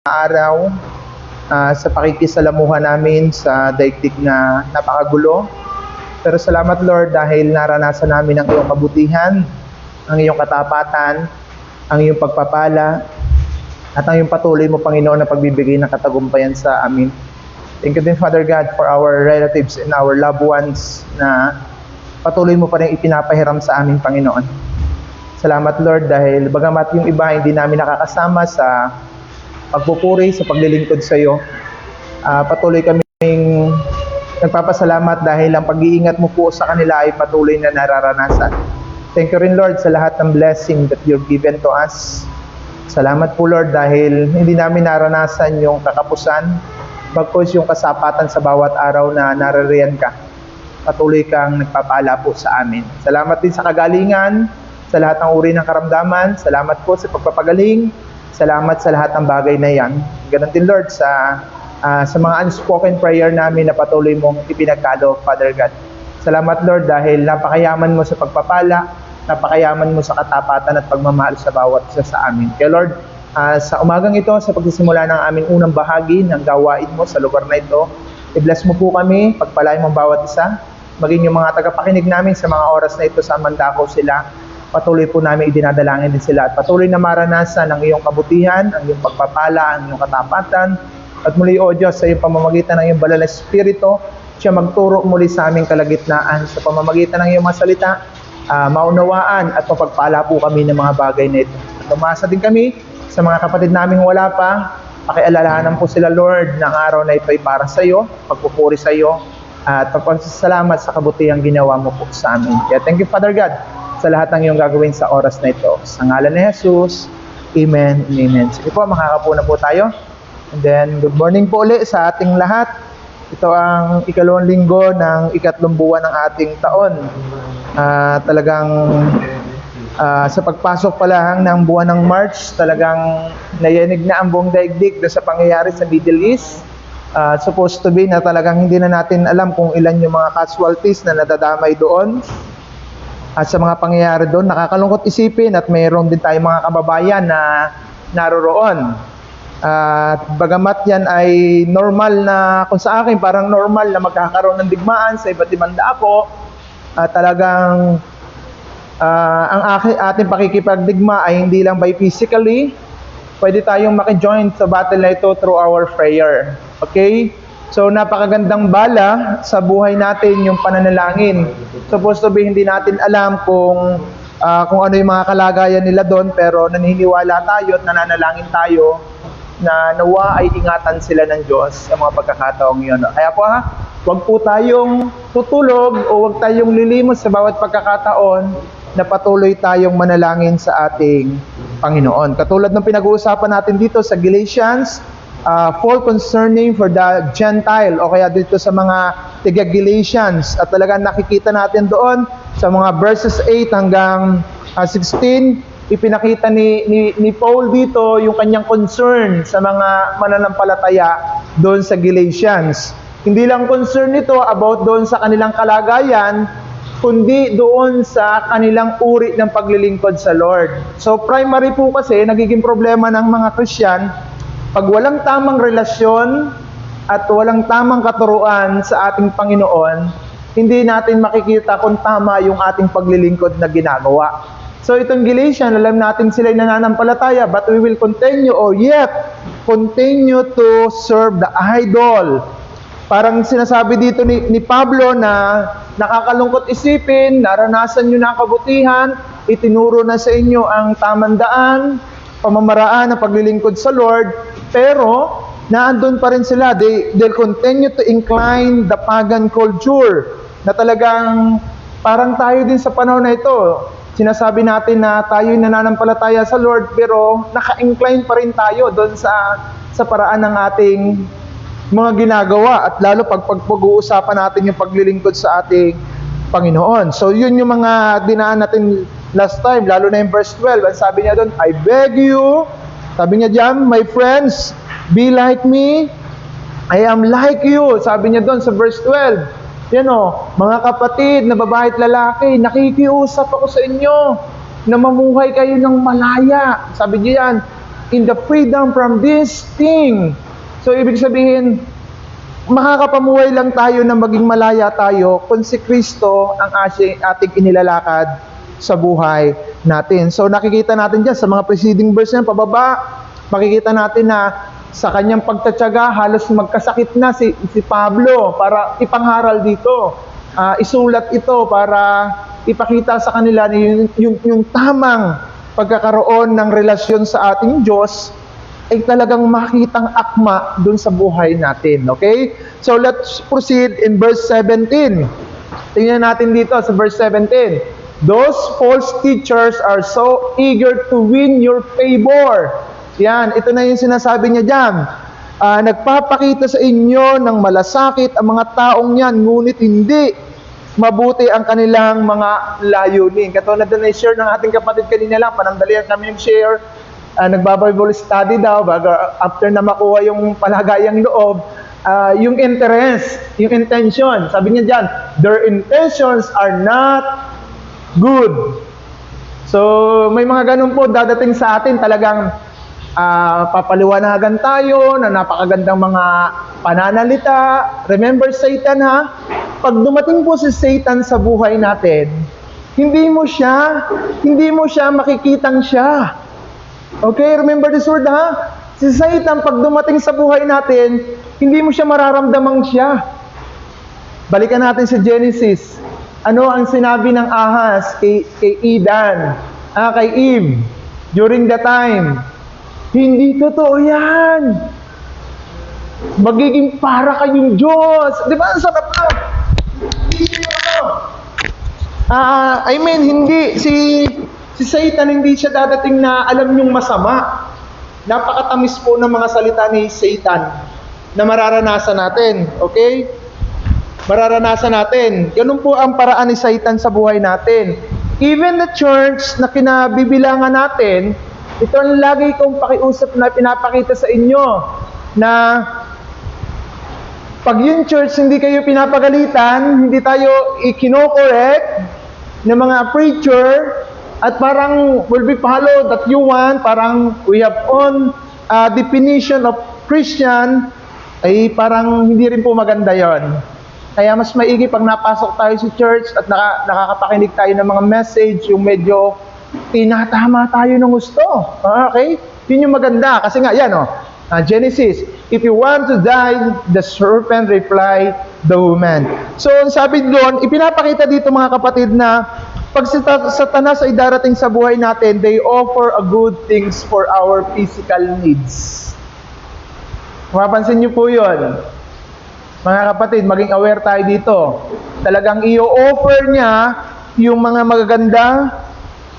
araw sa pakikisalamuha namin sa daigdig na napakagulo. Pero salamat Lord dahil naranasan namin ang iyong kabutihan, ang iyong katapatan, ang iyong pagpapala, at ang iyong patuloy mo Panginoon na pagbibigay ng katagumpayan sa amin. Thank you din Father God for our relatives and our loved ones na patuloy mo pa rin ipinapahiram sa amin Panginoon. Salamat Lord dahil bagamat yung iba hindi namin nakakasama sa pagpupuri, sa paglilingkod sa iyo, patuloy kaming nagpapasalamat dahil ang pag-iingat mo po sa kanila ay patuloy na nararanasan. Thank you rin Lord sa lahat ng blessing that you've given to us. Salamat po Lord dahil hindi namin naranasan yung kakapusan, bagkus yung kasapatan sa bawat araw na naririyan ka. Patuloy kang nagpapala po sa amin. Salamat din sa kagalingan, sa lahat ng uri ng karamdaman. Salamat po sa pagpapagaling. Salamat sa lahat ng bagay na yan. Ganon din Lord sa mga unspoken prayer namin na patuloy mong ipinagkaloob, Father God. Salamat Lord dahil napakayaman mo sa pagpapala, napakayaman mo sa katapatan at pagmamahal sa bawat isa sa amin. Kaya Lord, sa umagang ito, sa pagsisimula ng aming unang bahagi ng gawain mo sa lugar na ito, i-bless mo po kami, pagpalain mo bawat isa, maging yung mga tagapakinig namin sa mga oras na ito sa mandako sila. Patuloy po namin idinadalangin din sila at patuloy na maranasan ang iyong kabutihan, ang iyong pagpapala, ang iyong katapatan. At muli, O Diyos, sa iyong pamamagitan ng iyong banal na Espiritu, siya magturo muli sa aming kalagitnaan. Sa pamamagitan ng iyong mga salita, maunawaan at mapagpala po kami ng mga bagay na ito. At umasa din kami sa mga kapatid naming wala pa. Pakialalahanan po sila, Lord, na ang araw na ito ay para sa iyo, pagpupuri sa iyo, at pagpasalamat sa kabutihang ginawa mo po sa amin. Kaya thank you, Father God, sa lahat ng iyong gagawin sa oras na ito. Sa ngalan ni Jesus, Amen and Amen. Sige po, makakapuna po tayo. And then, good morning po ulit sa ating lahat. Ito ang ikalawang linggo ng ikatlong buwan ng ating taon. Talagang sa pagpasok pa lang ng buwan ng March, talagang nayanig na ang buong daigdig sa pangyayari sa Middle East. Supposed to be na talagang hindi na natin alam kung ilan yung mga casualties na nadadamay doon. At sa mga pangyayari doon, nakakalungkot isipin at mayroon din tayong mga kababayan na naroroon. At bagamat yan ay normal na, kung sa akin parang normal na magkakaroon ng digmaan sa iba't ibang dako, talagang ang ating pakikipagdigma ay hindi lang by physically, pwede tayong makijoin sa battle na ito through our prayer. Okay? So, napakagandang bala sa buhay natin yung pananalangin. Supposed to be, hindi natin alam kung ano yung mga kalagayan nila doon, pero naniniwala tayo at nananalangin tayo na nawa ay ingatan sila ng Diyos sa mga pagkakataong yun. Kaya po huwag po tayong tutulog o huwag tayong lilimos sa bawat pagkakataon na patuloy tayong manalangin sa ating Panginoon. Katulad ng pinag-uusapan natin dito sa Galatians, fall concerning for the Gentile o kaya dito sa mga tiga-Galatians, at talagang nakikita natin doon sa mga verses 8 hanggang 16, ipinakita ni Paul dito yung kanyang concern sa mga mananampalataya doon sa Galatians. Hindi lang concern nito about doon sa kanilang kalagayan, kundi doon sa kanilang uri ng paglilingkod sa Lord. So primary po kasi nagiging problema ng mga Christian, pag walang tamang relasyon at walang tamang katuruan sa ating Panginoon, hindi natin makikita kung tama yung ating paglilingkod na ginagawa. So itong Galatian, alam natin sila'y nananampalataya, but we will continue continue to serve the idol. Parang sinasabi dito ni Pablo na nakakalungkot isipin, naranasan nyo na ang kabutihan, itinuro na sa inyo ang tamang daan, pamamaraan ng paglilingkod sa Lord, pero naandun pa rin sila. They'll continue to incline the pagan culture, na talagang parang tayo din sa panahon na ito. Sinasabi natin na tayo'y nananampalataya sa Lord, pero naka-incline pa rin tayo doon sa paraan ng ating mga ginagawa, at lalo pag-uusapan natin yung paglilingkod sa ating Panginoon. So yun yung mga dinaan natin last time, lalo na yung verse 12. Ang sabi niya doon, I beg you, sabi niya diyan, my friends, be like me, I am like you. Sabi niya doon sa verse 12, yan o, mga kapatid na babae at lalaki, nakikiusap ako sa inyo na mamuhay kayo ng malaya. Sabi niya yan, in the freedom from this thing. So, ibig sabihin, makakapamuhay lang tayo na maging malaya tayo kung si Kristo ang ating inilalakad sa buhay natin. So, nakikita natin dyan sa mga preceding verse na pababa, makikita natin na sa kanyang pagtatyaga, halos magkasakit na si Pablo para ipangharal dito. Isulat ito para ipakita sa kanila yung tamang pagkakaroon ng relasyon sa ating Diyos ay talagang makitang akma dun sa buhay natin. Okay? So let's proceed in verse 17. Tingnan natin dito sa verse 17. Those false teachers are so eager to win your favor. Yan, ito na yung sinasabi niya dyan. Nagpapakita sa inyo ng malasakit ang mga taong yan, ngunit hindi mabuti ang kanilang mga layunin. Katulad na i-share ng ating kapatid kanina lang, panandalian kami yung share. Nagbabible study daw, bago after na makuha yung palagayang loob, yung interest, yung intention. Sabi niya dyan, their intentions are not good. So, may mga ganun po dadating sa atin, talagang papaliwanagan tayo na napakagandang mga pananalita. Remember Satan, ha? Pag dumating po si Satan sa buhay natin, hindi mo siya makikitang siya. Okay, remember this word, ha? Si Satan, pag dumating sa buhay natin, hindi mo siya mararamdamang siya. Balikan natin sa Genesis. Ano ang sinabi ng ahas kay Eden, kay Eve, during the time? Hindi totoo yan. Magiging para kayong Diyos. Di ba? Ang sarap na. Hindi. Si Satan, hindi siya dadating na alam niyong masama. Napakatamis po ng mga salita ni Satan na mararanasan natin. Okay? Mararanasan natin. Ganun po ang paraan ni Satan sa buhay natin. Even the church na kinabibilangan natin, ito ang lagi kong pakiusap na pinapakita sa inyo na pag yung church hindi kayo pinapagalitan, hindi tayo ikino-correct ng mga preacher at parang will be followed that you want, parang we have own definition of Christian, ay parang hindi rin po maganda yon. Kaya mas maigi pag napasok tayo sa church at nakakapakinig tayo ng mga message, yung medyo tinatama tayo ng gusto. Okay? Yun yung maganda. Kasi nga, yan Genesis, if you want to die, the serpent replied the woman. So, sabi doon, ipinapakita dito mga kapatid na pag si Satanas ay darating sa buhay natin, they offer a good things for our physical needs. Mapapansin niyo po yun. Mga kapatid, maging aware tayo dito. Talagang i-offer niya yung mga magaganda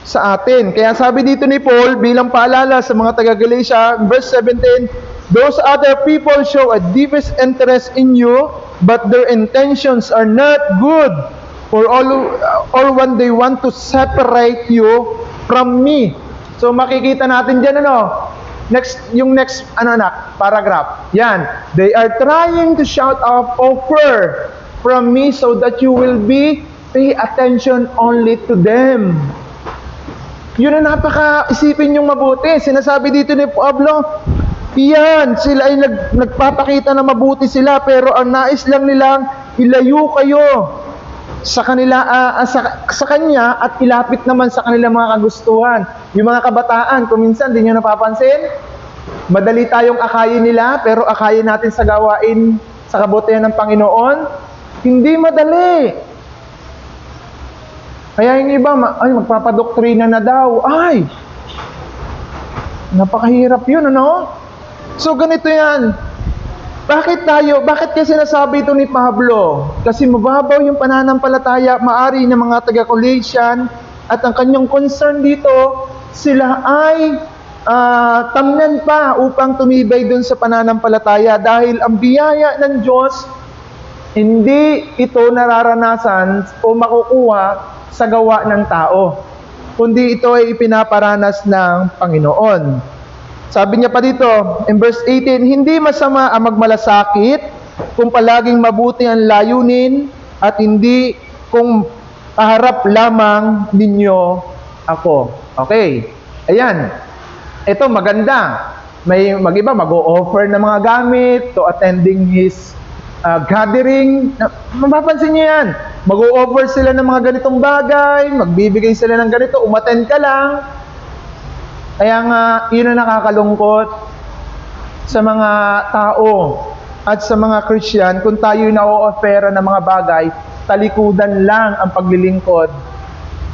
sa atin. Kaya sabi dito ni Paul, bilang paalala sa mga taga-Galatia, verse 17, those other people show a deepest interest in you, but their intentions are not good. For all when they want to separate you from me. So makikita natin dyan next paragraph. Yan. They are trying to shout out offer from me so that you will pay attention only to them. Yun ang isipin yung mabuti. Sinasabi dito ni Pablo, yan, sila ay nagpapakita na mabuti sila, pero ang nais lang nilang ilayo kayo sa kanila, sa kanya at ilapit naman sa kanilang mga kagustuhan. Yung mga kabataan, kung minsan di nyo napapansin, madali tayong akayin nila, pero akayin natin sa gawain, sa kabutihan ng Panginoon, hindi madali. Kaya yung iba, magpapadoktrina na daw. Ay, napakahirap yun, So, ganito yan. Bakit kaya sinasabi ito ni Pablo? Kasi mababaw yung pananampalataya, maari ng mga taga-Colossian, at ang kanyang concern dito, sila ay tamnan pa upang tumibay dun sa pananampalataya dahil ang biyaya ng Diyos, hindi ito nararanasan o makukuha sa gawa ng tao, kundi ito ay ipinaparanas ng Panginoon. Sabi niya pa dito, in verse 18, hindi masama ang magmalasakit kung palaging mabuti ang layunin at hindi kung kaharap lamang ninyo ako. Okay. Ayan. Ito maganda. May mag-iba mag-o-offer ng mga gamit to attending his gathering. Mapapansin niyo yan. Mag-o-offer sila ng mga ganitong bagay, magbibigay sila ng ganito, umattend ka lang. Kaya nga, yun ang nakakalungkot sa mga tao at sa mga Christian kung tayo na-o-offera ng mga bagay, talikudan lang ang paglilingkod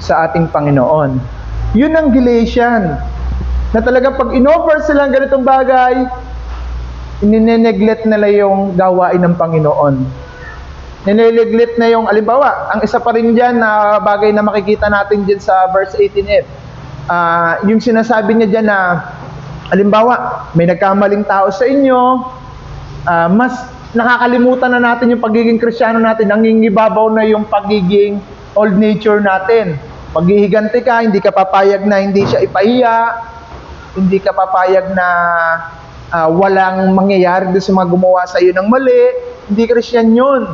sa ating Panginoon. Yun ang Galatian. Na talagang pag in-offer silang ganitong bagay, nineneglect nila yung gawain ng Panginoon. Nineneglect na yung, alimbawa, ang isa pa rin dyan na bagay na makikita natin dyan sa verse 18f, yung sinasabi niya dyan na, alimbawa, may nagkamaling tao sa inyo, mas nakakalimutan na natin yung pagiging Kristiyano natin, nangingibabaw na yung pagiging old nature natin. Maghihiganti ka, hindi ka papayag na hindi siya ipahiya, hindi ka papayag na walang mangyayari doon sa mga gumawa sa iyo ng mali, hindi Christian yun.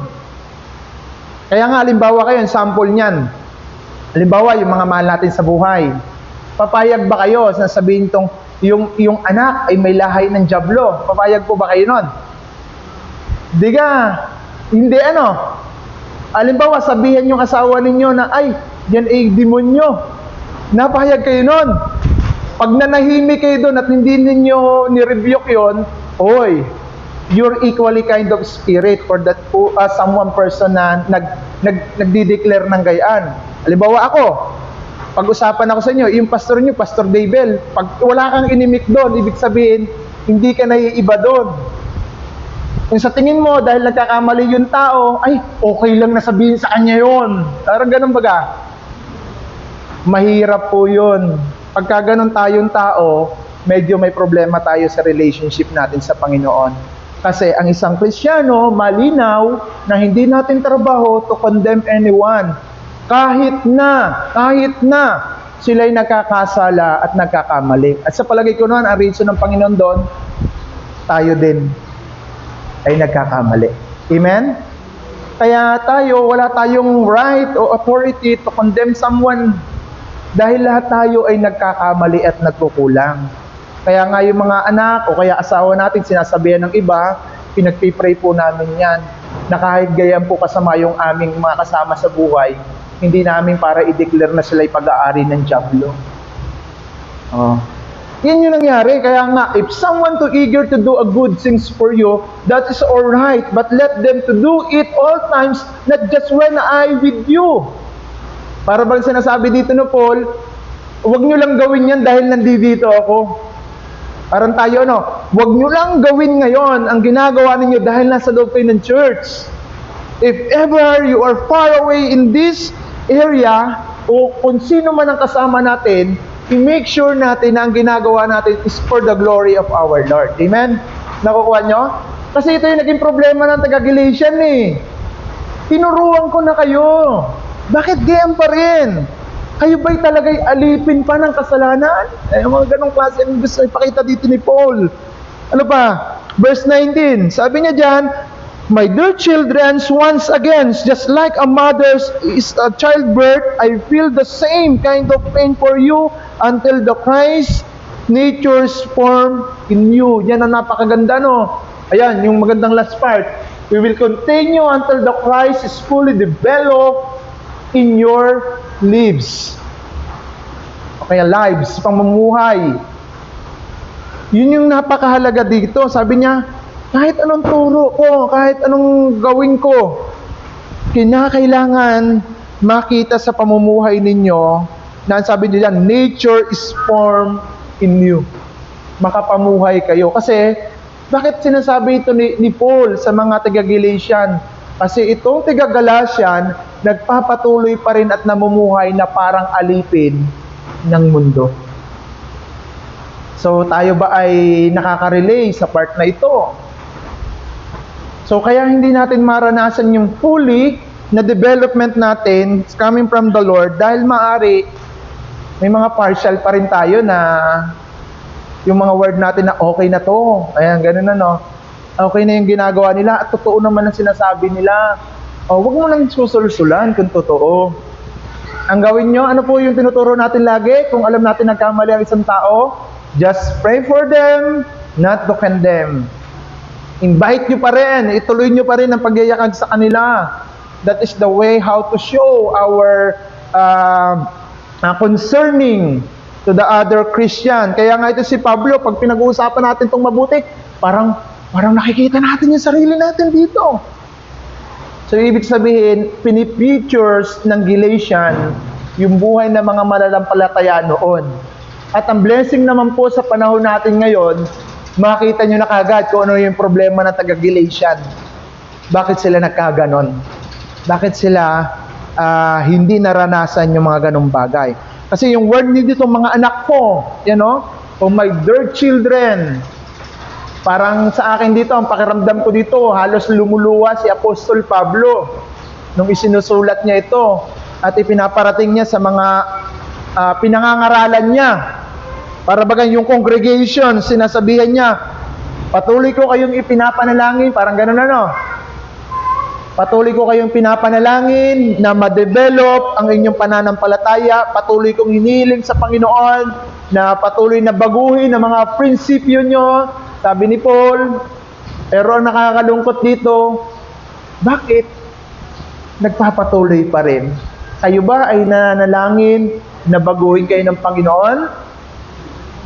Kaya nga, halimbawa kayo, sample niyan. Halimbawa, yung mga mahal natin sa buhay. Papayag ba kayo na sabihin tong, yung anak ay may lahay ng dyablo? Papayag po ba kayo nun? Hindi ano. Halimbawa, sabihan yung asawa ninyo na, ay, yan ay demonyo. Napahayag kayo nun. Pag nanahimik kayo doon at hindi ninyo ni-rebuke yun, oy, you're equally kind of spirit for that someone person na nagdi-declare ng gayaan. Halimbawa ako, pag-usapan ako sa inyo, yung pastor nyo, Pastor Babel, pag wala kang inimik doon, ibig sabihin, hindi ka naiiba doon. Kung sa tingin mo, dahil nagkakamali yung tao, ay, okay lang na sabihin sa kanya yun. Parang ganun baga. Mahirap po yun. Pagka ganun tayong tao, medyo may problema tayo sa relationship natin sa Panginoon. Kasi ang isang Kristiyano, malinaw na hindi natin trabaho to condemn anyone. Kahit na sila'y nagkakasala at nagkakamali. At sa palagay ko noon, ang reason ng Panginoon doon, tayo din ay nagkakamali. Amen? Kaya wala tayong right o authority to condemn someone dahil lahat tayo ay nagkakamali at nagkukulang. Kaya nga yung mga anak o kaya asawa natin sinasabihan ng iba, pinagpipray po namin yan, na kahit gayan po kasama yung aming mga kasama sa buhay, hindi namin para i-declare na sila'y pag-aari ng dyablo. Yan yung nangyari. Kaya nga, if someone too eager to do a good things for you, that is alright, but let them to do it all times, not just when I with you. Para bang sinasabi dito no Paul, huwag nyo lang gawin yan dahil nandito ako. Parang tayo, huwag nyo lang gawin ngayon ang ginagawa ninyo dahil nasa loob kayo ng church. If ever you are far away in this area, o kung sino man ang kasama natin, i-make sure natin na ang ginagawa natin is for the glory of our Lord. Amen? Nakukuha nyo? Kasi ito yung naging problema ng taga-Galatian Tinuruan ko na kayo. Bakit ganyan pa rin? Kayo ba'y talaga'y alipin pa ng kasalanan? Mga ganong klase ang gusto ipakita dito ni Paul. Ano pa? Verse 19, sabi niya dyan, my dear children, once again, just like a mother's childbirth, I feel the same kind of pain for you until the Christ nature's form in you. Yan ang napakaganda, Ayan, yung magandang last part. We will continue until the Christ is fully developed in your lives. Okay, lives, pamumuhay. Yun yung napakahalaga dito. Sabi niya, kahit anong turo ko, kahit anong gawin ko, kinakailangan makita sa pamumuhay ninyo na sabi niya, nature is formed in you. Makapamuhay kayo. Kasi, bakit sinasabi ito ni Paul sa mga taga-Galatian? Kasi itong taga-Galatian, nagpapatuloy pa rin at namumuhay na parang alipin ng mundo. So, tayo ba ay nakaka-relay sa part na ito? So, kaya hindi natin maranasan yung fully na development natin coming from the Lord dahil maaari may mga partial pa rin tayo na yung mga word natin na okay na to. Ayan, ganun na okay na yung ginagawa nila at totoo naman ang sinasabi nila. Huwag mo nang susulsulan kung totoo. Ang gawin nyo, ano po yung tinuturo natin lagi? Kung alam natin nagkamali ang isang tao, Just pray for them, not to condemn. Invite nyo pa rin, ituloy nyo pa rin ang pagyayakag sa kanila. That is the way how to show our concerning to the other Christian. Kaya nga ito si Pablo, pag pinag-uusapan natin itong mabuti, parang nakikita natin yung sarili natin dito. So, ibig sabihin, pinipictures ng Galatian yung buhay ng mga mananampalataya noon. At ang blessing naman po sa panahon natin ngayon, makita nyo na kagad kung ano yung problema ng taga-Galatian. Bakit sila nagkaganon? Bakit sila hindi naranasan yung mga ganong bagay? Kasi yung word niyo dito, mga anak ko, oh my dear children, parang sa akin dito, ang pakiramdam ko dito, halos lumuluwa si Apostol Pablo nung isinusulat niya ito at ipinaparating niya sa mga pinangangaralan niya. Para bagang yung congregation, sinasabihan niya, patuloy ko kayong ipinapanalangin, parang ganun patuloy ko kayong pinapanalangin na ma-develop ang inyong pananampalataya, patuloy kong hinihiling sa Panginoon na patuloy na baguhin ang mga prinsipyo nyo, sabi ni Paul. Pero ang nakakalungkot dito, bakit nagpapatuloy pa rin? Kayo ba ay nananalangin na baguhin kayo ng Panginoon?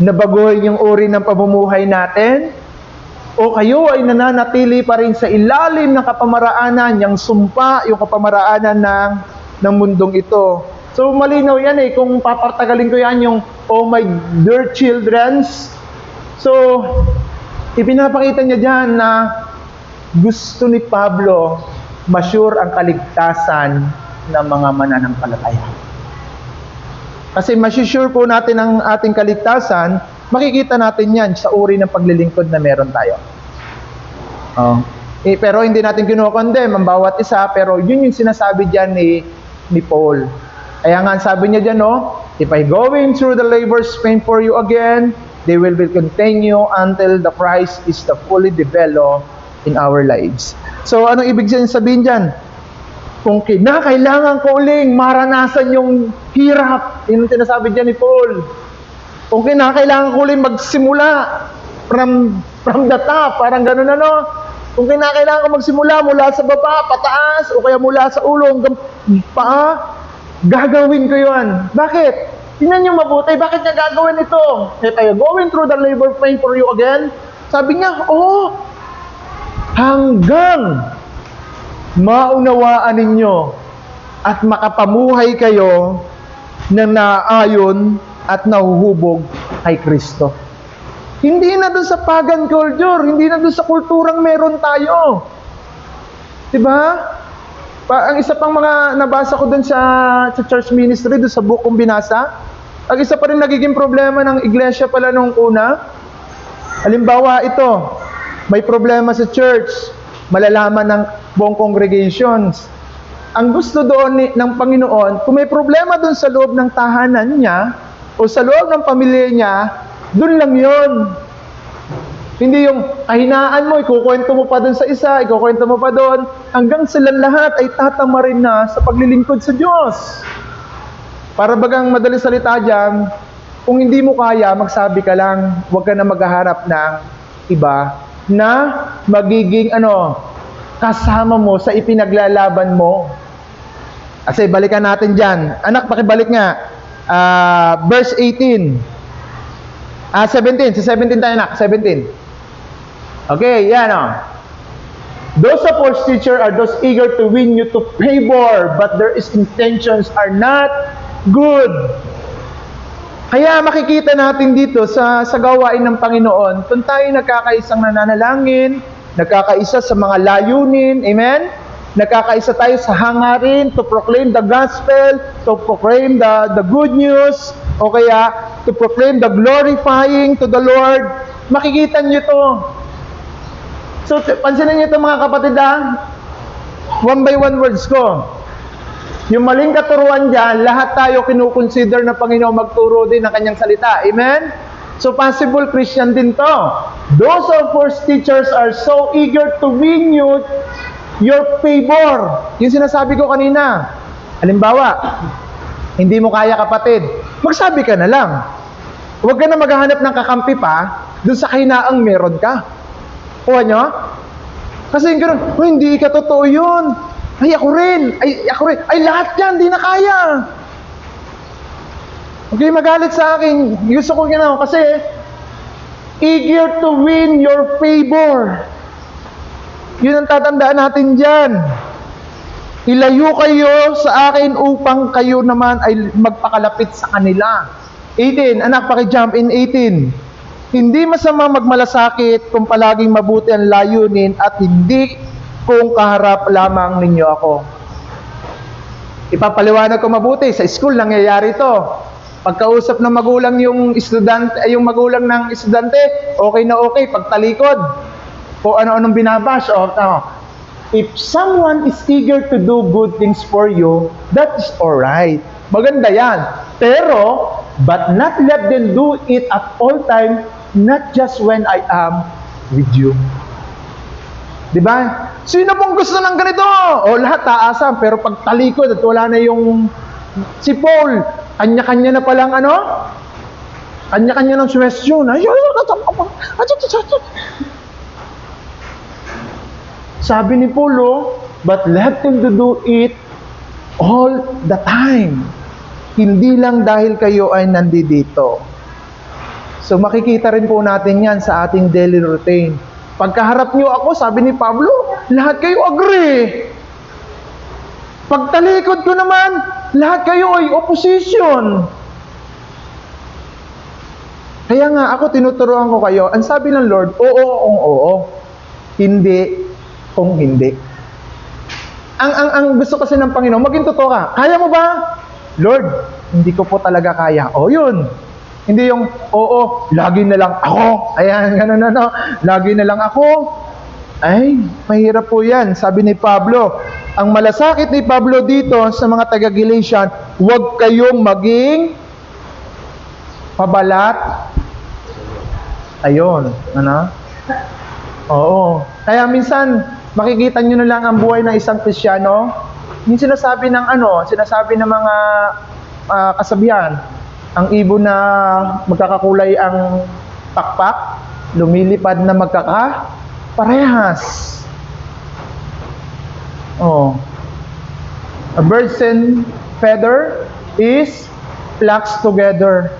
Na baguhin yung uri ng pamumuhay natin? O kayo ay nananatili pa rin sa ilalim ng kapamaraanan, yung sumpa, yung kapamaraanan ng mundong ito? So malinaw yan kung papartagalin ko yan yung, oh my dear childrens. So, ipinapakita niya dyan na gusto ni Pablo ma-sure ang kaligtasan ng mga mananampalataya. Kasi masisure po natin ang ating kaligtasan, makikita natin yan sa uri ng paglilingkod na meron tayo. Pero hindi natin kinukondem ang bawat isa, pero yun yung sinasabi dyan ni Paul. Kaya nga sabi niya dyan, if I going through the labor's pain for you again, they will continue until the Christ is fully developed in our lives. So, anong ibig sabihin dyan? Kung kinakailangan ko uling maranasan yung hirap, yun ang tinasabi dyan ni Paul. Kung kinakailangan ko uling magsimula from the top, parang ganun Kung kinakailangan ko magsimula mula sa baba, pataas, o kaya mula sa ulo hanggang paa, gagawin ko yun. Bakit? Tingnan nyo mabuti, bakit niya gagawin ito? If I going through the labor pain for you again, sabi niya, hanggang maunawaan ninyo at makapamuhay kayo na naayon at nahuhubog kay Kristo. Hindi na doon sa pagan culture, hindi na doon sa kulturang meron tayo. Diba? Ang isa pang mga nabasa ko doon sa church ministry, doon sa book kong binasa, ang isa pa rin nagiging problema ng iglesia pala nung una. Halimbawa ito, may problema sa church, malalaman ng buong congregations. Ang gusto doon ng Panginoon, kung may problema doon sa loob ng tahanan niya o sa loob ng pamilya niya, doon lang yun. Hindi yung kahinaan mo, ikukwento mo pa doon sa isa, ikukwento mo pa doon, hanggang silang lahat ay tatamarin na sa paglilingkod sa Diyos. Para bagang madaling salita dyan, kung hindi mo kaya, magsabi ka lang, huwag ka na maghaharap ng iba na magiging kasama mo sa ipinaglalaban mo. Kasi balikan natin dyan. Anak, pakibalik nga. Verse 18. 17. Sa 17 tayo, anak. 17. Okay, yan Those false teachers are those eager to win you to favor, but their intentions are not good. Kaya makikita natin dito sa gawain ng Panginoon, kung tayo nagkakaisang nananalangin, nagkakaisa sa mga layunin, amen? Nagkakaisa tayo sa hangarin to proclaim the gospel, to proclaim the good news, o kaya to proclaim the glorifying to the Lord. Makikita nyo to. So, pansinin nyo ito mga kapatid one by one words ko. Yung maling katuruan dyan, lahat tayo kinukonsider na Panginoon magturo din ng kanyang salita. Amen? So, possible Christian din to. Those false teachers are so eager to win you your favor. Yung sinasabi ko kanina. Halimbawa, hindi mo kaya kapatid, magsabi ka na lang. Huwag ka na maghahanap ng kakampi pa dun sa kahinaang meron ka. Kuha nyo? Kasi yung ganun, oh, hindi ka totoo yun. Ay, ako rin. Ay, lahat yan, di na kaya. Okay, magalit sa akin. Gusto ko gano'n kasi eager to win your favor. Yun ang tatandaan natin dyan. Ilayo kayo sa akin upang kayo naman ay magpakalapit sa kanila. 18, anak, paki-jump in 18. Hindi masama magmalasakit kung palaging mabuti ang layunin at hindi kung kaharap lamang ninyo ako. Ipapaliwanag ko mabuti. Sa school, nangyayari to. Pagkausap ng magulang yung magulang ng estudyante, okay na okay. Pagtalikod, kung ano-anong binabash. If someone is eager to do good things for you, that is alright. Maganda yan. Pero, but not let them do it at all time, not just when I am with you. Diba? Sino pong gusto ng ganito? O lahat taasan, pero pag talikod at wala na yung si Paul, kanya-kanya na palang kanya-kanya ng suwestyon. Sabi ni Paul, but let them to do it all the time. Hindi lang dahil kayo ay nandito. So makikita rin po natin yan sa ating daily routine. Pagkaharap nyo ako, sabi ni Pablo, lahat kayo agree. Pagtalikod ko naman, lahat kayo ay opposition. Kaya nga ako tinuturuan ko kayo, ang sabi ng Lord, oo kung oo, hindi kung hindi. Ang gusto kasi ng Panginoon, maging totoo ka. Kaya mo ba? Lord, hindi ko po talaga kaya. O yun. Hindi yung, oo, lagi na lang ako. Ayan, gano'n na. Lagi na lang ako. Ay, mahirap po yan. Sabi ni Pablo, ang malasakit ni Pablo dito sa mga taga-Galatian, huwag kayong maging pabalat. Ayun, ano? Oo. Kaya minsan, makikita nyo na lang ang buhay ng isang Kristiyano. Yung sinasabi ng mga kasabihan, ang ibon na magkakakulay ang pakpak, lumilipad na magkakaparehas. Oh. A bird's feather is flocks together.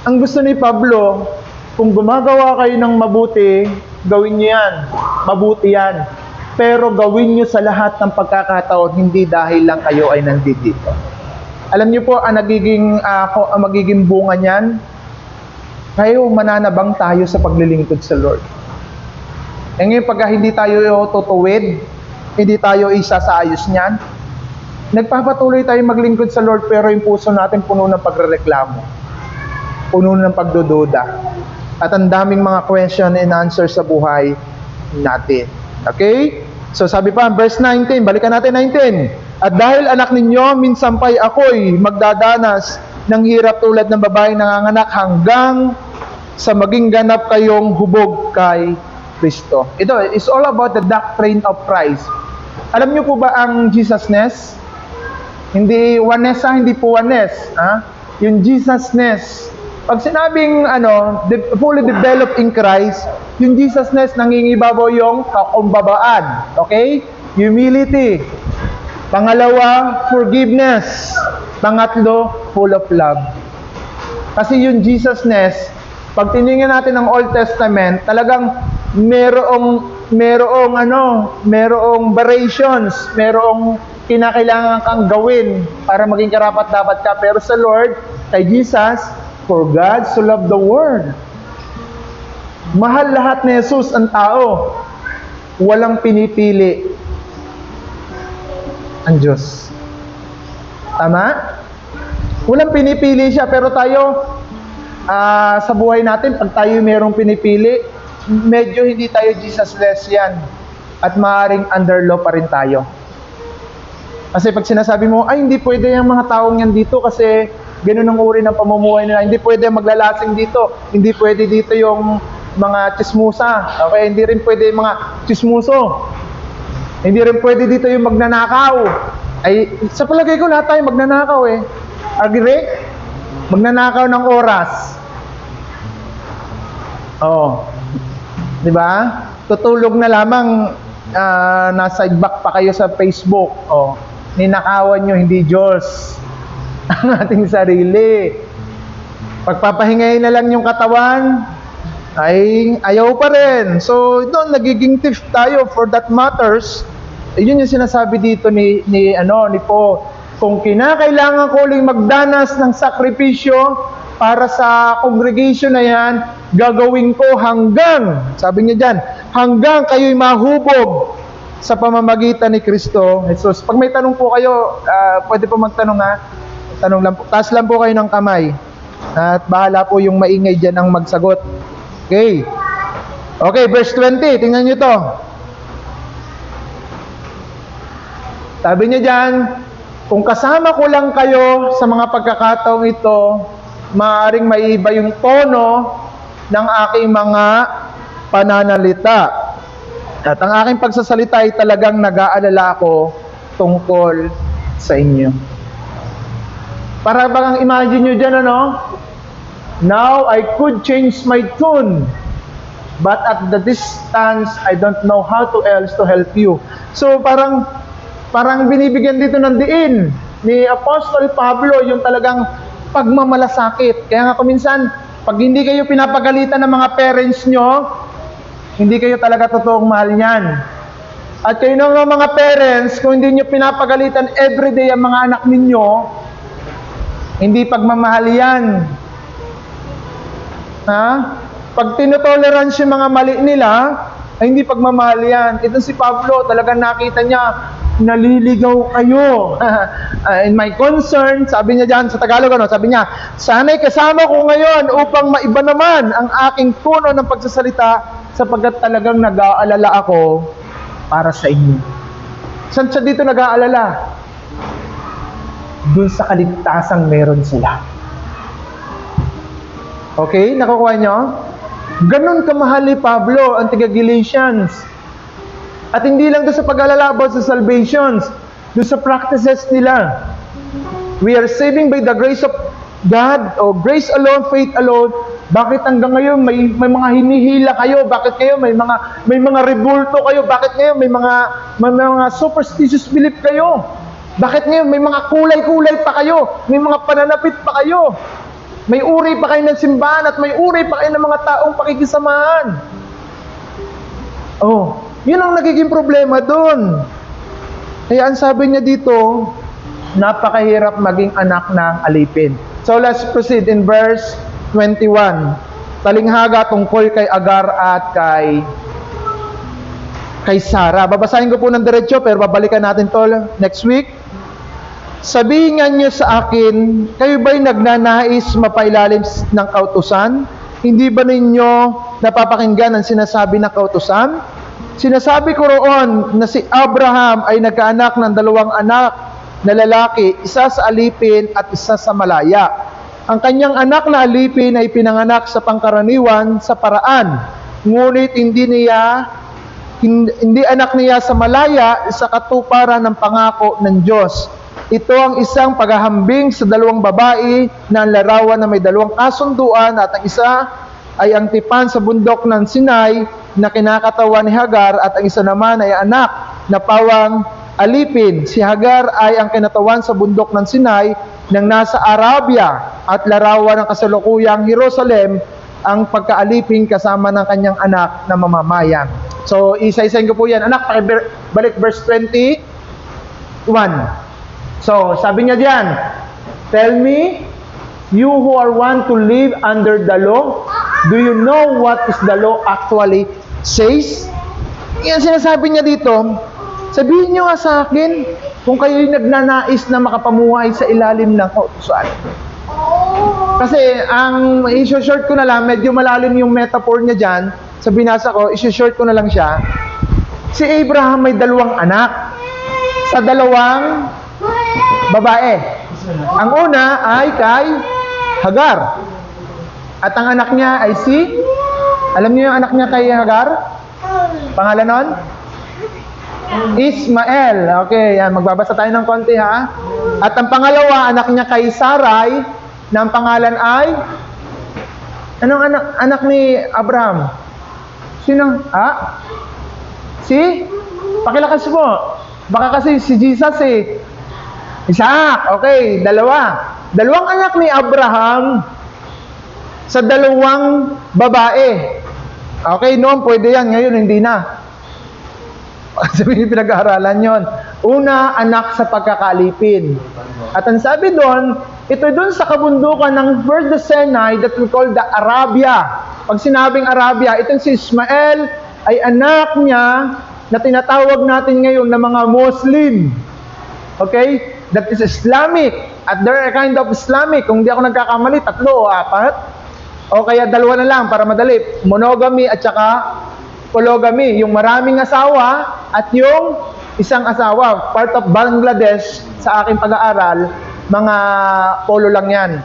Ang gusto ni Pablo, kung gumagawa kayo ng mabuti, gawin niyo yan. Mabuti yan. Pero gawin niyo sa lahat ng pagkakataon, hindi dahil lang kayo ay nandito. Alam niyo po, ang magiging bunga niyan, kayo mananabang tayo sa paglilingkod sa Lord. E ngayon, pagka hindi tayo tutuwid, hindi tayo isa sa ayos niyan, nagpapatuloy tayo maglingkod sa Lord, pero yung puso natin puno ng pagrereklamo, puno ng pagdududa, at ang daming mga question and answer sa buhay natin. Okay? So sabi pa, verse 19, balikan natin 19. At dahil anak ninyo, minsan pa'y ako'y magdadanas ng hirap tulad ng babaeng nanganganak hanggang sa maging ganap kayong hubog kay Kristo. Ito, it's all about the doctrine of Christ. Alam niyo po ba ang Jesusness? Hindi oneness, hindi po oneness. Yung Jesusness. Pag sinabing fully developed in Christ, yung Jesusness nangingibabaw yung kakumbabaan. Okay? Humility. Pangalawa, forgiveness. Pangatlo, full of love. Kasi yung Jesusness, pag tiningnan natin ang Old Testament, talagang merong variations, merong kinakailangan kang gawin para maging karapat-dapat ka. Pero sa Lord, kay Jesus, for God so loved the world. Mahal lahat ni Jesus ang tao. Walang pinipili ang Diyos. Tama? Walang pinipili siya, pero tayo, sa buhay natin, pag tayo merong pinipili, medyo hindi tayo Jesus-less yan. At maaaring under law pa rin tayo. Kasi pag sinasabi mo, ay hindi pwede yung mga taong yan dito kasi ganun ang uri ng pamumuhay nila. Hindi pwede maglalasing dito. Hindi pwede dito yung mga chismusa. Okay? Hindi rin pwede yung mga chismuso. Hindi rin pwede dito yung magnanakaw. Ay, sa palagay ko lahat tayo magnanakaw eh. Agree? Magnanakaw ng oras. Oh. 'Di ba? Tutulog na lamang nasa iback pa kayo sa Facebook. Oh. Ninakawan nyo, hindi Diyos. Ang ating sarili. Pagpapahingayin na lang yung katawan, ay ayaw pa rin. So, doon nagiging thief tayo for that matters. Yun yung sinasabi dito ni Po. Kung kinakailangan ko uling magdanas ng sakripisyo para sa congregation na yan, gagawin ko hanggang, sabi niya dyan, hanggang kayo'y mahubog sa pamamagitan ni Kristo Jesus. Pag may tanong po kayo, pwede po magtanong ha. Tanong lang po. Taas lang po kayo ng kamay. At bahala po yung maingay dyan ang magsagot. Okay. Okay, verse 20. Tingnan nyo to. Sabi niya dyan, kung kasama ko lang kayo sa mga pagkakataong ito, maaaring maiiba yung tono ng aking mga pananalita. At ang aking pagsasalita ay talagang nag-aalala ako tungkol sa inyo. Para bang imagine nyo dyan, Now, I could change my tune, but at the distance, I don't know how to else to help you. So, parang binibigyan dito ng diin ni Apostol Pablo yung talagang pagmamalasakit. Kaya nga kuminsan, pag hindi kayo pinapagalitan ng mga parents nyo, hindi kayo talaga totoong mahal niyan. At kayo ng mga parents, kung hindi nyo pinapagalitan everyday ang mga anak ninyo, hindi pagmamahal yan. Ha? Pag tinotolerance yung mga mali nila, ay hindi pagmamahal yan. Ito si Pablo, talagang nakita niya, naliligaw kayo. In my concern, sabi niya dyan sa Tagalog, sabi niya, sana'y kasama ko ngayon upang maiba naman ang aking tono ng pagsasalita sapagkat talagang nag-aalala ako para sa inyo. Saan siya dito nag-aalala? Doon sa kaligtasang meron sila. Okay, nakukuha nyo? Ganon kamahal ni Pablo ang taga-Galatians. At hindi lang doon sa pag-alala about sa salvations, doon sa practices nila. We are saving by the grace of God, o grace alone, faith alone. Bakit hanggang ngayon may mga hinihila kayo? Bakit kayo may mga rebulto kayo? Bakit ngayon may mga superstitious belief kayo? Bakit ngayon may mga kulay-kulay pa kayo? May mga pananapit pa kayo? May uri pa kayo ng simbahan at may uri pa kayo ng mga taong pakikisamahan. Oh, yun ang nagiging problema doon. Kaya ang sabi niya dito, napakahirap maging anak ng alipin. So let's proceed in verse 21. Talinghaga tungkol kay Agar at kay Sarah. Babasahin ko po ng diretso pero babalikan natin to next week. Sabihin niyo sa akin, kayo ba'y nagnanais mapailalim ng kautusan? Hindi ba ninyo napapakinggan ang sinasabi ng kautusan? Sinasabi ko roon na si Abraham ay nagkaanak ng 2 anak na lalaki, isa sa alipin at isa sa malaya. Ang kanyang anak na alipin ay pinanganak sa pangkaraniwan sa paraan, ngunit hindi anak niya sa malaya sa katuparan ng pangako ng Diyos. Ito ang isang paghahambing sa 2 babae na ang larawan na may 2 kasunduan at ang isa ay ang tipan sa bundok ng Sinai na kinakatawan ni Hagar at ang isa naman ay anak na pawang alipin. Si Hagar ay ang kinatawan sa bundok ng Sinai nang nasa Arabia at larawan ng kasalukuyang Jerusalem ang pagkaalipin kasama ng kanyang anak na mamamayan. So, isa-isahin ko po yan. Anak, balik verse 21. So, sabi niya diyan, tell me, you who are one to live under the law, do you know what is the law actually says? Yan sinasabi niya dito, sabihin niyo nga sa akin, kung kayo'y nagnanais na makapamuhay sa ilalim ng kautusan. Kasi, ang i-short ko na lang, medyo malalim yung metaphor niya diyan, sa binasa ko, i-short ko na lang siya. Si Abraham may 2 anak, sa 2 babae. Ang una ay kay Hagar. At ang anak niya ay alam niyo yung anak niya kay Hagar? Pangalan nun? Ismael. Okay, yan. Magbabasa tayo ng konti ha. At ang pangalawa, anak niya kay Sarai, na ang pangalan ay Anong anak ni Abraham? Sino? Si? Pakilakas mo. Baka kasi si Jesus eh. Isaac. Okay, Dalawang anak ni Abraham sa dalawang babae. Okay, noon pwede yan. Ngayon hindi na. Sabihin pinag-aaralan yon. Una, anak sa pagkakalipin. At ang sabi doon, ito doon sa kabundukan ng Mount Sinai that we call the Arabia. Pag sinabing Arabia, itong si Ismael ay anak niya na tinatawag natin ngayon na mga Muslim. Okay? That is Islamic. At they're a kind of Islamic. Kung di ako nagkakamali, 3 o 4. O kaya 2 na lang para madali. Monogamy at saka polygamy. Yung maraming asawa at yung isang asawa. Part of Bangladesh sa aking pag-aaral, mga polo lang yan.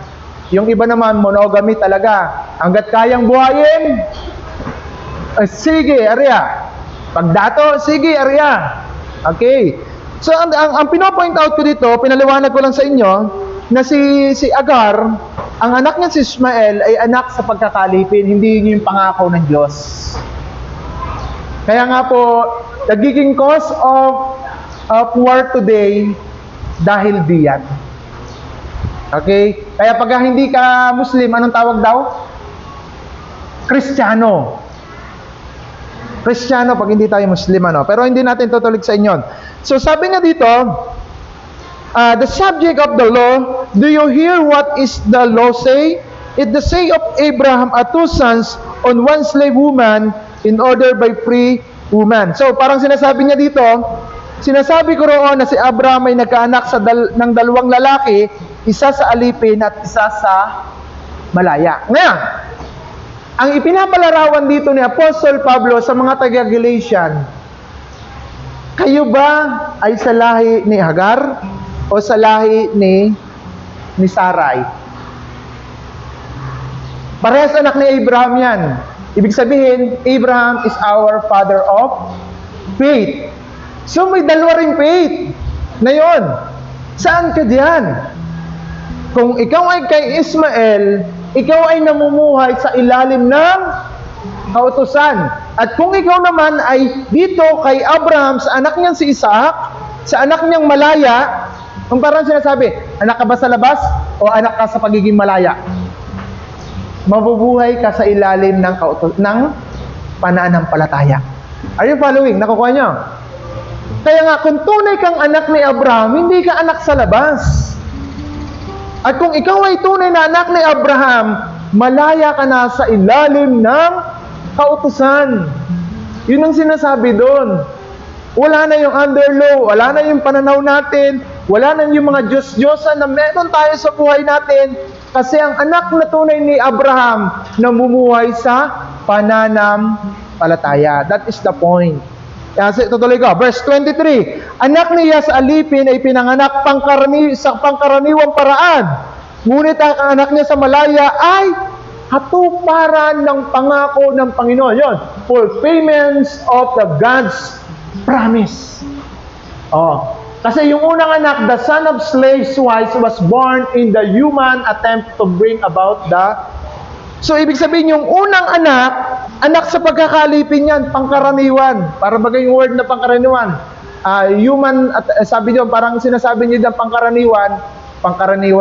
Yung iba naman, monogamy talaga. Hanggat kayang buhayin, sige, area. Pagdato, sige, area. Okay. So, ang pinopoint out ko dito, pinaliwanag ko lang sa inyo, na si Agar, ang anak niya si Ismael ay anak sa pagkakalipin, hindi yung pangako ng Diyos. Kaya nga po, nagiging cause of war today dahil diyan. Okay? Kaya pag hindi ka Muslim, anong tawag daw? Kristiyano. Kristiyano pag hindi tayo Muslim, ano? Pero hindi natin tutulig sa inyo. So sabi nga dito, the subject of the law, do you hear what is the law say? It the say of Abraham 2 sons on 1 slave woman in order by free woman. So parang sinasabi niya dito, sinasabi ko roon na si Abraham ay nagkaanak ng 2 lalaki, isa sa alipin at isa sa malaya. Ngayon, ang ipinapalarawan dito ni Apostle Pablo sa mga taga-Galatian, kayo ba ay sa lahi ni Hagar o sa lahi ni Sarai? Parehas anak ni Abraham yan. Ibig sabihin, Abraham is our father of faith. So may 2 ring faith na yun. Saan ka diyan? Kung ikaw ay kay Ismael, ikaw ay namumuhay sa ilalim ng kautusan. At kung ikaw naman ay dito kay Abraham, sa anak niyang si Isaac, sa anak niyang malaya, kung parang sinasabi, anak ka ba sa labas o anak ka sa pagiging malaya? Mabubuhay ka sa ilalim ng pananampalataya. Are you following? Nakukuha niyo? Kaya nga, kung tunay kang anak ni Abraham, hindi ka anak sa labas. At kung ikaw ay tunay na anak ni Abraham, malaya ka na sa ilalim ng kautusan. Yun ang sinasabi doon. Wala na yung under law, wala na yung pananaw natin, wala na yung mga Diyos-Diyosan na meron tayo sa buhay natin, kasi ang anak na tunay ni Abraham namumuhay sa pananampalataya. That is the point. Kasi tutuloy ko, verse 23, anak niya sa alipin ay pinanganak sa pangkaraniwang paraan. Ngunit ang anak niya sa malaya ay hatuparan ng pangako ng Panginoon. Yun, fulfillments of the God's promise. Kasi yung unang anak, the son of slave's wife, was born in the human attempt to bring about the... So, ibig sabihin, yung unang anak sa pagkakalipin yan, pangkaraniwan. Para bagay yung word na pangkaraniwan. Human, sabi niyo, parang sinasabi niyo ng pangkaraniwan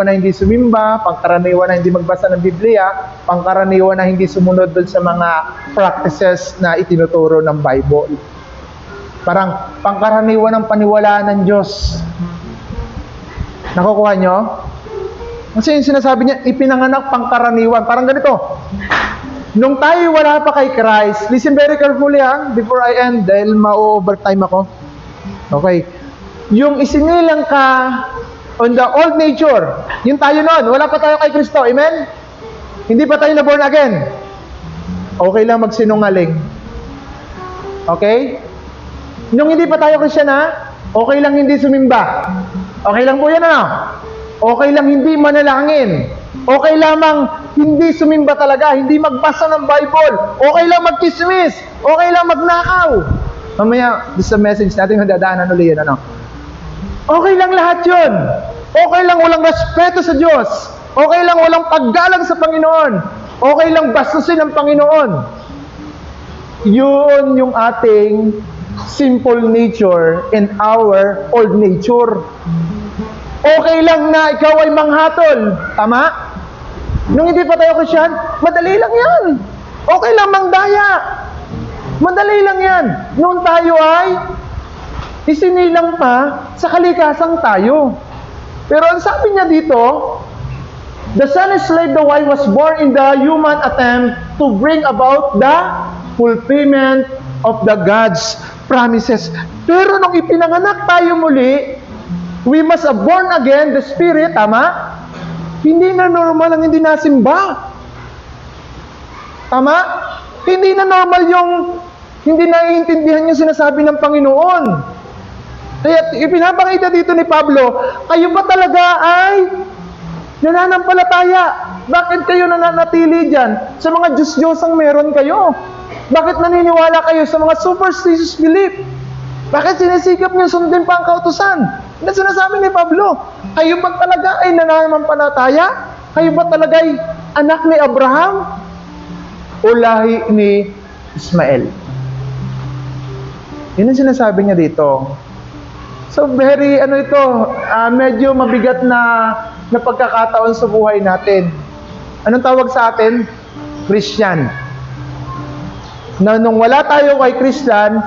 na hindi sumimba, pangkaraniwan na hindi magbasa ng Biblia, pangkaraniwan na hindi sumunod doon sa mga practices na itinuturo ng Bible. Parang pangkaraniwan ng paniwalaan ng Diyos. Nakukuha nyo? Kasi yung sinasabi niya, ipinanganak pangkaraniwan. Parang ganito. Nung tayo wala pa kay Christ, listen very carefully before I end, dahil ma-overtime ako. Okay. Yung isinilang ka on the old nature, yung tayo noon, wala pa tayo kay Kristo. Amen? Hindi pa tayo na born again. Okay lang magsinungaling. Okay? Nung hindi pa tayo Kristiyana, okay lang hindi sumimba. Okay lang po yan, Okay lang hindi manalangin. Okay lamang hindi sumimba talaga, hindi magbasa ng Bible. Okay lang magkismis. Okay lang magnakaw. Mamaya, sa message natin, dadaanan ulit yun, Okay lang lahat yun. Okay lang walang respeto sa Diyos. Okay lang walang paggalang sa Panginoon. Okay lang bastusin ang Panginoon. Yun yung ating simple nature and our old nature. Okay lang na ikaw ay manghatol. Tama? Nung hindi pa tayo Christian, madali lang yan. Okay lang mangdaya. Madali lang yan. Nung tayo ay isinilang pa sa kalikasang tayo. Pero ang sabi niya dito, the son enslaved the wife was born in the human attempt to bring about the fulfillment of the God's promises. Pero nung ipinanganak tayo muli, we must have born again the Spirit, tama? Hindi na normal ang hindi nasimba. Tama? Hindi na normal yung hindi naiintindihan yung sinasabi ng Panginoon. Kaya ipinapakita dito ni Pablo, kayo ba talaga ay nananampalataya? Bakit kayo nananatili dyan? Sa mga Diyos-Diyosang meron kayo? Bakit naniniwala kayo sa mga superstitious belief? Bakit sinisikap niyo sundin pa ang kautusan? Na sinasabi ni Pablo, kayo ba talaga ay nananampalataya? Kayo ba talaga ay anak ni Abraham? O lahi ni Ismael? Yun ang sinasabi niya dito. So very, medyo mabigat na pagkakataon sa buhay natin. Anong tawag sa atin? Christian. Na nung wala tayo kay Christian,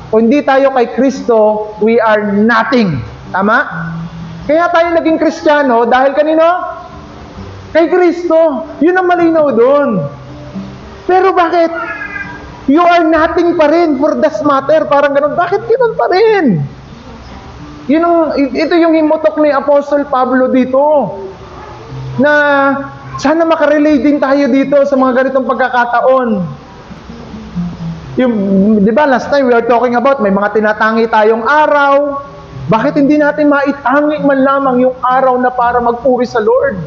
o hindi tayo kay Kristo, we are nothing. Tama? Kaya tayo naging Kristiyano dahil kanino? Kay Kristo. Yun ang malinaw doon. Pero bakit? You are nothing pa rin for that matter. Parang ganun. Bakit ganun pa rin? Ito yung himutok ni Apostle Pablo dito. Na sana makarelate din tayo dito sa mga ganitong pagkakataon. Di ba, last time we were talking about may mga tinatangi tayong araw. Bakit hindi natin maitangi man lamang yung araw na para magpuri sa Lord?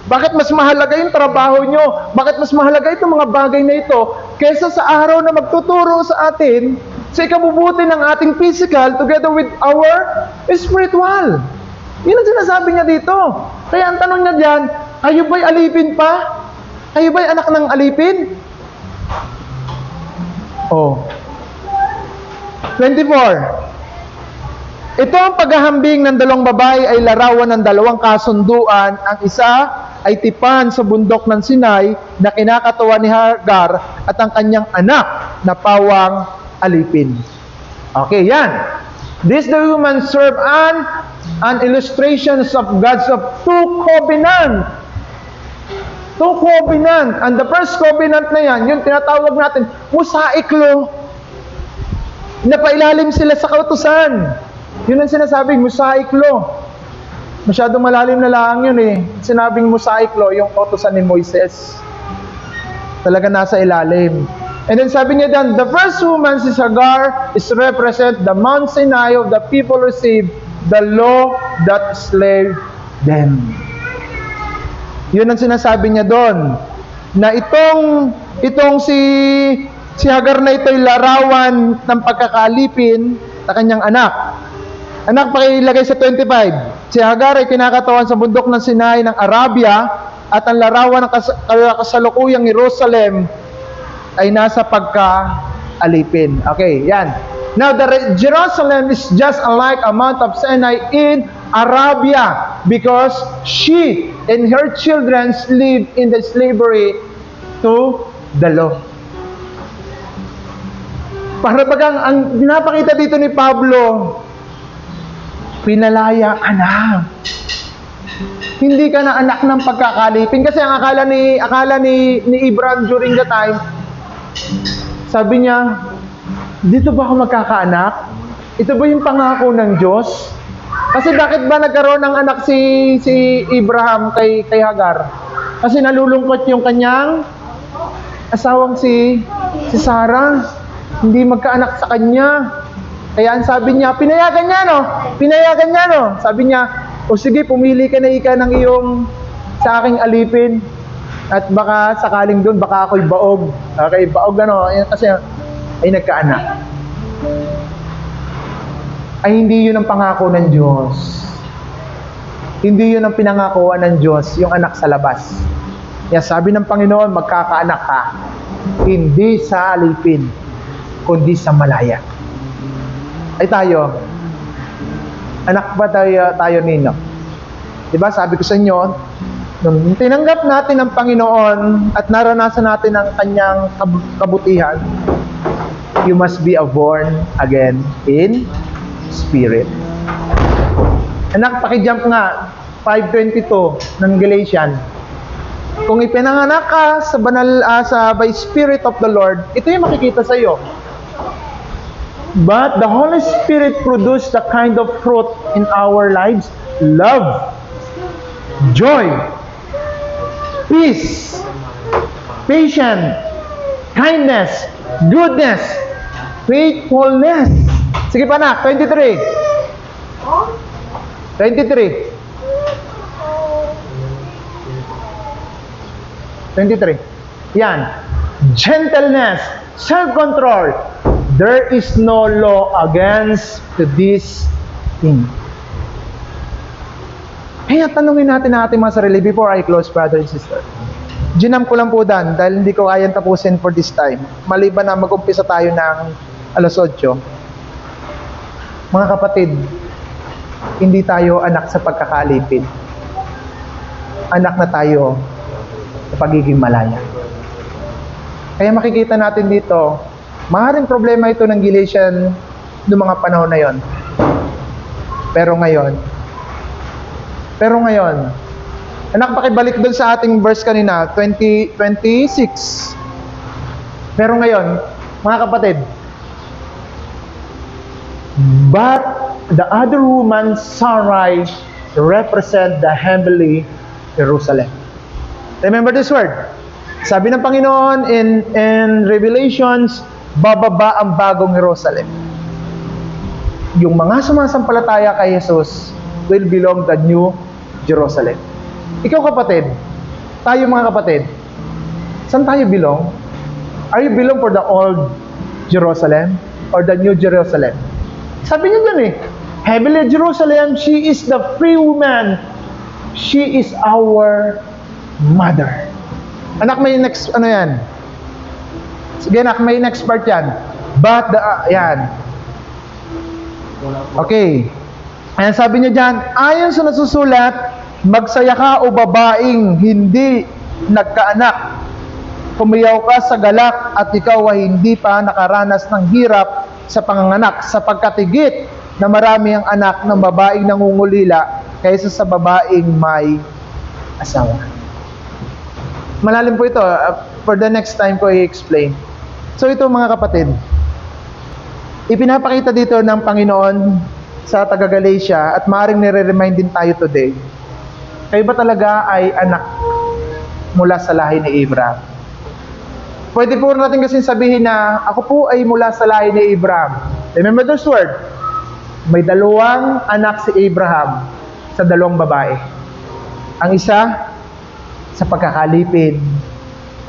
Bakit mas mahalaga yung trabaho nyo? Bakit mas mahalaga itong mga bagay na ito kaysa sa araw na magtuturo sa atin sa ikabubuti ng ating physical together with our spiritual? Yun ang sinasabi niya dito. Kaya ang tanong niya dyan, kayo ba'y alipin pa? Kayo ba'y anak ng alipin? Oh. 24. Ito ang paghahambing ng dalawang babae ay larawan ng dalawang kasunduan. Ang isa ay tipan sa bundok ng Sinai na kinakatawa ni Hagar at ang kanyang anak na pawang alipin. Okay, yan. This the woman serve an illustrations of God's of two covenant. Two covenant. And the first covenant na yan, yung tinatawag natin, Mosaic law. Napailalim sila sa kautusan. Yun ang sinasabing Mosaic law. Masyadong malalim na lang yun eh. Sinabing Mosaic law, yung kautusan ni Moises. Talaga nasa ilalim. And then sabi niya dan, the first woman, si Hagar, is represent the Mount Sinai of the people received the law that enslaved them. Yun ang sinasabi niya doon. Na itong si Hagar na ito'y larawan ng pagkakalipin sa kanyang anak. Anak, pakilagay sa 25. Si Hagar ay kinakatawan sa bundok ng Sinai ng Arabia at ang larawan ng kasalukuyang Jerusalem ay nasa pagkaalipin. Okay, yan. Now, Jerusalem is just unlike a Mount of Sinai in Arabia because she and her children lived in the slavery to the law. Para bagang ang pinapakita dito ni Pablo, pinalaya ka na. Hindi ka na anak ng pagkakalipin. Kasi ang akala ni Abraham during the time, sabi niya, dito ba ako magkakaanak? Ito ba yung pangako ng Diyos? Kasi bakit ba nagkaroon ng anak si Abraham kay Hagar? Kasi nalulungkot yung kanyang asawang si Sarah. Hindi magkaanak sa kanya. Kaya ang sabi niya, pinayagan niya, no? Sabi niya, o sige, pumili ka na ika ng iyong sa aking alipin. At baka sakaling doon, baka ako'y baog. Okay, baog kasi ay nagkaanak. Ay hindi yun ang pangako ng Diyos. Hindi yun ang pinangakuan ng Diyos, yung anak sa labas. Kaya sabi ng Panginoon, magkakaanak ka, hindi sa alipin, kundi sa malaya. Ay tayo, anak ba tayo nino? Diba, sabi ko sa inyo, nung tinanggap natin ang Panginoon at naranasan natin ang kanyang kabutihan, you must be born again in spirit. Anak, pakijump nga, 5:22 ng Galatians. Kung ipinanganak ka sa banal, by Spirit of the Lord, ito yung makikita sa iyo. But the Holy Spirit produced the kind of fruit in our lives: love, joy, peace, patience, kindness, goodness, faithfulness. Sige pa na, 23. 23. 23. Yan. Gentleness, self-control. There is no law against this thing. Kaya tanungin natin ang ating mga sarili before I close, brother and sister. Ginam ko lang po dan dahil hindi ko kayang tapusin for this time. Maliban na mag-umpisa tayo ng 8:00. Mga kapatid, hindi tayo anak sa pagkakalipin. Anak na tayo sa pagiging malaya. Kaya makikita natin dito, maaaring problema ito ng Galatian noong mga panahon na yon. Pero ngayon, anak, pakibalik doon sa ating verse kanina, 26. Pero ngayon, mga kapatid, but the other woman, Sarai, represent the heavenly Jerusalem. Remember this word. Sabi ng Panginoon in Revelations, bababa ang bagong Jerusalem. Yung mga sumasampalataya kay Jesus will belong the new Jerusalem. Ikaw kapatid, tayo mga kapatid, saan tayo belong? Are you belong for the old Jerusalem or the new Jerusalem? Sabi niyo dyan Heavenly Jerusalem, she is the free woman. She is our mother. Anak, may next, yan? Sige, anak, may next part yan. But, yan. Okay. Ayan, sabi niyo dyan, ayon sa nasusulat, magsaya ka o babaeng hindi nagkaanak. Pumayaw ka sa galak at ikaw ay hindi pa nakaranas ng hirap sa panganganak, sapagkat higit na marami ang anak ng babaeng nangungulila kaysa sa babaeng may asawa. Malalim po ito. For the next time ko i-explain. So ito mga kapatid, ipinapakita dito ng Panginoon sa taga-Galatia at maaaring nire-remind din tayo today. Kayo ba talaga ay anak mula sa lahi ni Abraham? Pwede po natin kasi sabihin na ako po ay mula sa lahi ni Abraham. Remember this word? May dalawang anak si Abraham sa dalawang babae. Ang isa sa pagkakalipin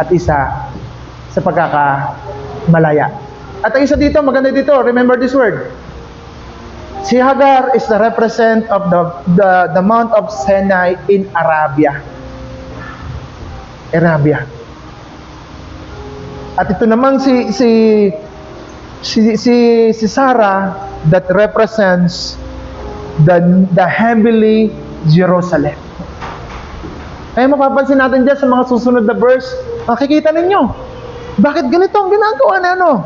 at isa sa pagkakamalaya. At ang isa dito, maganda dito, remember this word. Si Hagar is the represent of the Mount of Sinai in Arabia. At ito namang si Sarah that represents the heavenly Jerusalem. Kaya mapapansin natin dyan sa mga susunod na verse, makikita ninyo, bakit ganito ang ginagawa na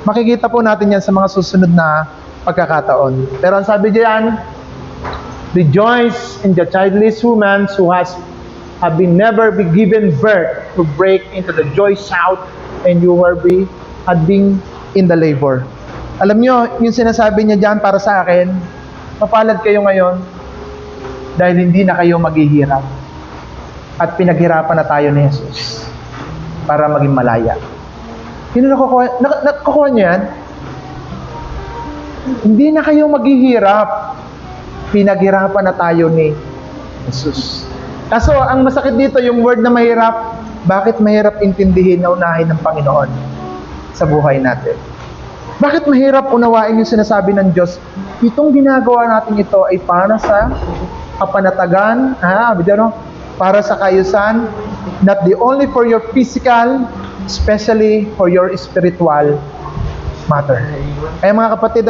Makikita po natin yan sa mga susunod na pagkakataon. Pero ang sabi diyan, rejoice in the childless woman who have been never be given birth to break into the joy shout and you will be being in the labor. Alam nyo, yung sinasabi niya diyan para sa akin, mapalad kayo ngayon dahil hindi na kayo maghihirap. At pinaghirapan na tayo ni Jesus para maging malaya. Sino nakukuha niyo yan? Hindi na kayo maghihirap. Pinaghirapan na tayo ni Jesus. Kaso, ang masakit dito, yung word na mahirap, bakit mahirap intindihin na unahin ng Panginoon sa buhay natin? Bakit mahirap unawain yung sinasabi ng Diyos? Itong ginagawa natin ito ay para sa kapanatagan, para sa kayusan not the only for your physical, especially for your spiritual matter. Kaya mga kapatid,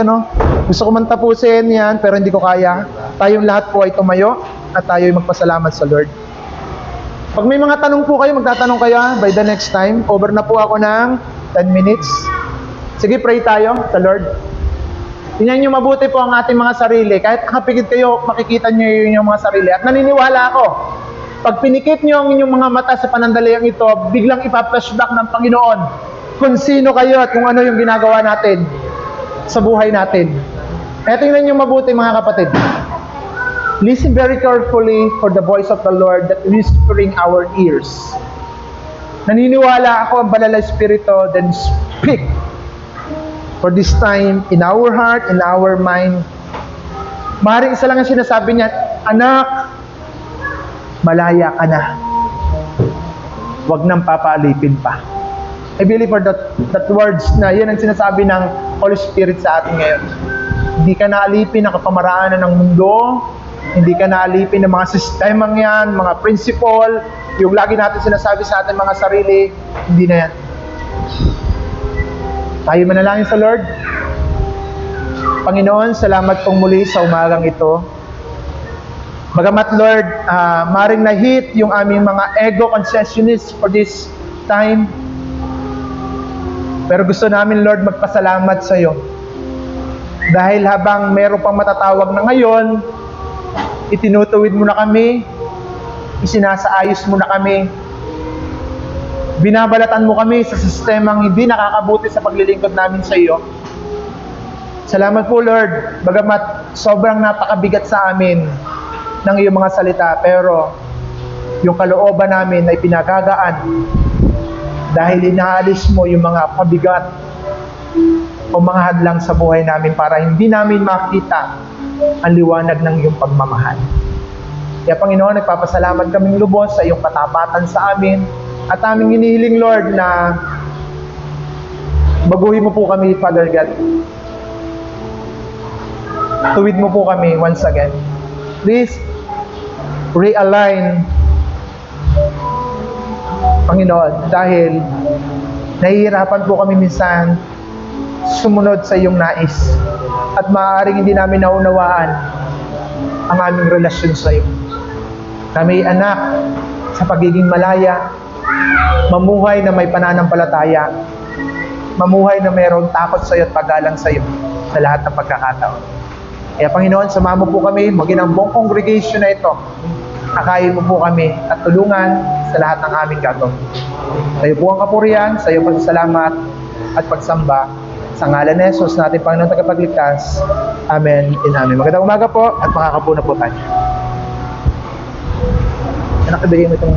gusto ko man tapusin yan, pero hindi ko kaya. Tayong lahat po ay tumayo at tayo ay magpasalamat sa Lord. Pag may mga tanong po kayo, magtatanong kayo by the next time. Over na po ako ng 10 minutes. Sige, pray tayo sa Lord. Tingnan nyo mabuti po ang ating mga sarili. Kahit nakapikit kayo, makikita nyo yung mga sarili. At naniniwala ako, pag pinikit nyo ang inyong mga mata sa panandaliang ito, biglang ipa-flashback ng Panginoon kung sino kayo at kung ano yung ginagawa natin sa buhay natin. Kaya tingnan nyo mabuti mga kapatid. Listen very carefully for the voice of the Lord that whispering our ears. Naniniwala ako ang banal na Espiritu, then speak. For this time, in our heart, in our mind, maaaring isa lang ang sinasabi niya, anak, malaya ka na. Huwag nang papaalipin pa. I believe for that words na yan ang sinasabi ng Holy Spirit sa atin ngayon. Hindi ka naalipin ng kapamaraanan ng mundo, hindi ka naalipin ng mga sistemang yan, mga principle, yung lagi natin sinasabi sa ating mga sarili, hindi na yan. Tayo manalangin sa Lord. Panginoon, salamat pong muli sa umagang ito. Bagamat Lord, maring na-hit yung aming mga ego concessionists for this time. Pero gusto namin Lord magpasalamat sa iyo. Dahil habang meron pang matatawag na ngayon, itinutuwid mo na kami, isinasaayos mo na kami, binabalatan mo kami sa sistemang hindi nakakabuti sa paglilingkod namin sa iyo. Salamat po Lord, bagamat sobrang napakabigat sa amin ng iyong mga salita, pero yung kalooban namin ay pinagagaan dahil inaalis mo yung mga pabigat o mga hadlang sa buhay namin para hindi namin makita ang liwanag ng iyong pagmamahal. Kaya Panginoon, nagpapasalamat kaming lubos sa iyong katapatan sa amin at aming hinihiling Lord na baguhin mo po kami, Father God. Tuwid mo po kami once again. Please realign, Panginoon, dahil nahihirapan po kami minsan sumunod sa iyong nais at maaaring hindi namin naunawaan ang aming relasyon sa iyo. Kami anak sa pagiging malaya, mamuhay na may pananampalataya, mamuhay na mayroong takot sa iyo at paggalang sa iyo sa lahat ng pagkakataon. Kaya Panginoon, samahan mo po kami, maging ang buong congregation na ito. Akayin mo po kami at tulungan sa lahat ng aming gagawin. Sa iyo po ang kapurihan, sa iyo pasasalamat at pagsamba. Sa ngalan ni Jesus natin, Panginoon tagapagligtas. Amen and amen. Magandang umaga po at makakapo na po tayo. Anak, ibigay mo itong